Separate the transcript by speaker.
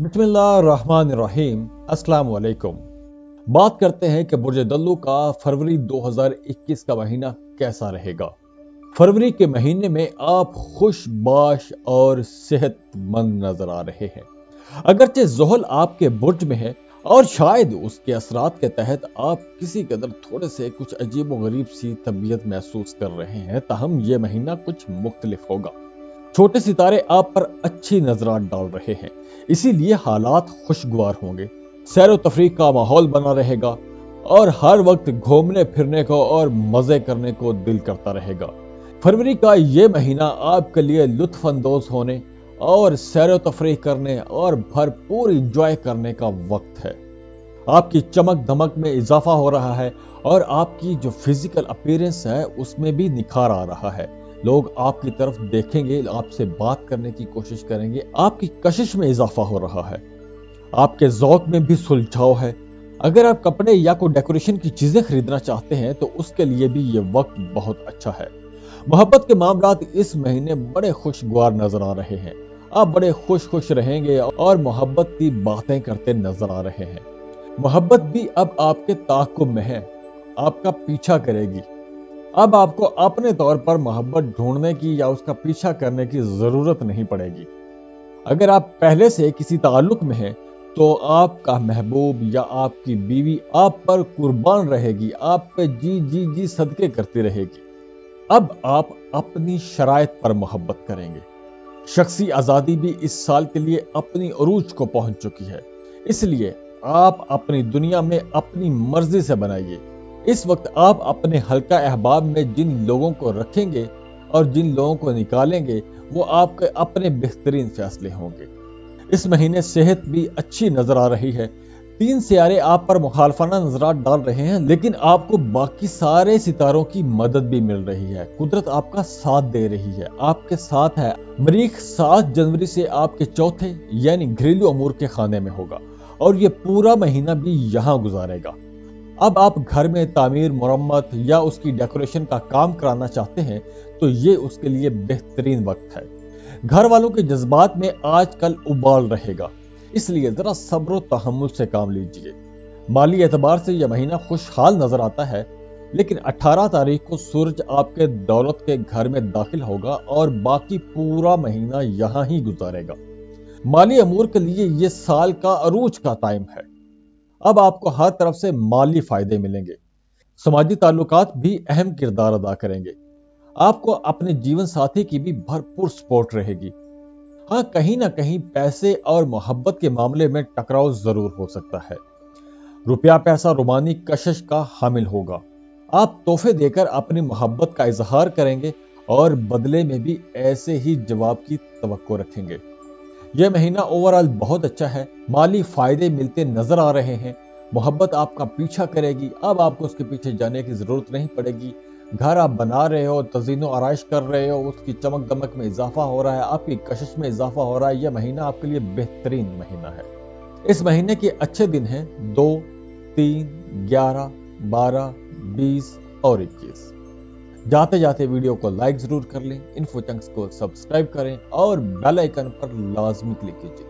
Speaker 1: बिस्मिल्लाहिर्रहमानिर्रहीम। अस्सलाम वालेकुम। बात करते हैं कि बुर्ज दल्लू का फरवरी 2021 का महीना कैसा रहेगा। फरवरी के महीने में आप खुशबाश और सेहतमंद नजर आ रहे हैं। अगरचे ज़ोहल आपके बुर्ज में है और शायद उसके असरात के तहत आप किसी कदर थोड़े से कुछ अजीब व गरीब सी तबीयत महसूस कर रहे हैं, ताहम ये महीना कुछ मुख्तलिफ होगा। छोटे सितारे आप पर अच्छी नजरात डाल रहे हैं, इसीलिए हालात खुशगवार होंगे। सैर व तफरीक का माहौल बना रहेगा और हर वक्त घूमने फिरने को और मजे करने को दिल करता रहेगा। फरवरी का ये महीना आपके लिए लुत्फ अंदोज होने और सैर व तफरीक करने और भरपूर इंजॉय करने का वक्त है। आपकी चमक धमक में इजाफा हो रहा है और आपकी जो फिजिकल अपीयरेंस है उसमें भी निखार आ रहा है। लोग आपकी तरफ देखेंगे, आपसे बात करने की कोशिश करेंगे, आपकी कशिश में इजाफा हो रहा है। आपके ज़ौक में भी सुलझाव है। अगर आप कपड़े या कोई डेकोरेशन की चीजें खरीदना चाहते हैं तो उसके लिए भी ये वक्त बहुत अच्छा है। मोहब्बत के मामलात इस महीने बड़े खुशगवार नजर आ रहे हैं। आप बड़े खुश रहेंगे और मोहब्बत की बातें करते नजर आ रहे हैं। मोहब्बत भी अब आपके ताक़ुब में है, आपका पीछा करेगी। अब आपको अपने तौर पर मोहब्बत ढूंढने की या उसका पीछा करने की जरूरत नहीं पड़ेगी। अगर आप पहले से किसी ताल्लुक में हैं तो आपका महबूब या आपकी बीवी आप पर कुर्बान रहेगी, आप पे जी जी जी सदके करती रहेगी। अब आप अपनी शराइत पर मोहब्बत करेंगे। शख्सी आजादी भी इस साल के लिए अपनी अरूज को पहुंच चुकी है, इसलिए आप अपनी दुनिया में अपनी मर्जी से बनाइए। इस वक्त आप अपने हल्का अहबाब में जिन लोगों को रखेंगे और जिन लोगों को निकालेंगे वो आपके अपने बेहतरीन फैसले होंगे। इस महीने सेहत भी अच्छी नजर आ रही है। 3 सितारे आप पर मुखालफाना नजरात डाल रहे हैं, लेकिन आपको बाकी सारे सितारों की मदद भी मिल रही है। कुदरत आपका साथ दे रही है, आपके साथ है। मरीख 7 जनवरी से आपके चौथे यानी घरेलू अमूर के खाने में होगा और ये पूरा महीना भी यहाँ गुजारेगा। अब आप घर में तामीर, मुरम्मत या उसकी डेकोरेशन का काम कराना चाहते हैं तो ये उसके लिए बेहतरीन वक्त है। घर वालों के जज्बात में आजकल उबाल रहेगा, इसलिए जरा सब्र और तहम्मुल से काम लीजिए। माली एतबार से यह महीना खुशहाल नजर आता है, लेकिन 18 तारीख को सूरज आपके दौलत के घर में दाखिल होगा और बाकी पूरा महीना यहाँ ही गुजारेगा। माली अमूर के लिए ये साल का अरूज का टाइम है। अब आपको हर तरफ से माली फायदे मिलेंगे। समाजी ताल्लुकात भी अहम किरदार अदा करेंगे। आपको अपने जीवन साथी की भी भरपूर सपोर्ट रहेगी। हाँ, कहीं ना कहीं पैसे और मोहब्बत के मामले में टकराव जरूर हो सकता है। रुपया पैसा रोमानी कशिश का हामिल होगा। आप तोहफे देकर अपनी मोहब्बत का इजहार करेंगे और बदले में भी ऐसे ही जवाब की तवक्को रखेंगे। यह महीना ओवरऑल बहुत अच्छा है। माली फायदे मिलते नजर आ रहे हैं। मोहब्बत आपका पीछा करेगी। अब आपको उसके पीछे जाने की जरूरत नहीं पड़ेगी। घर आप बना रहे हो, तज़ीनो आराइश कर रहे हो, उसकी चमक दमक में इजाफा हो रहा है, आपकी कशिश में इजाफा हो रहा है। यह महीना आपके लिए बेहतरीन महीना है। इस महीने के अच्छे दिन हैं 2, 3, 11, 12, 20 और 21। जाते जाते वीडियो को लाइक जरूर कर लें, इन्फो चंक्स को सब्सक्राइब करें और बेल आइकन पर लाजमी क्लिक कीजिए।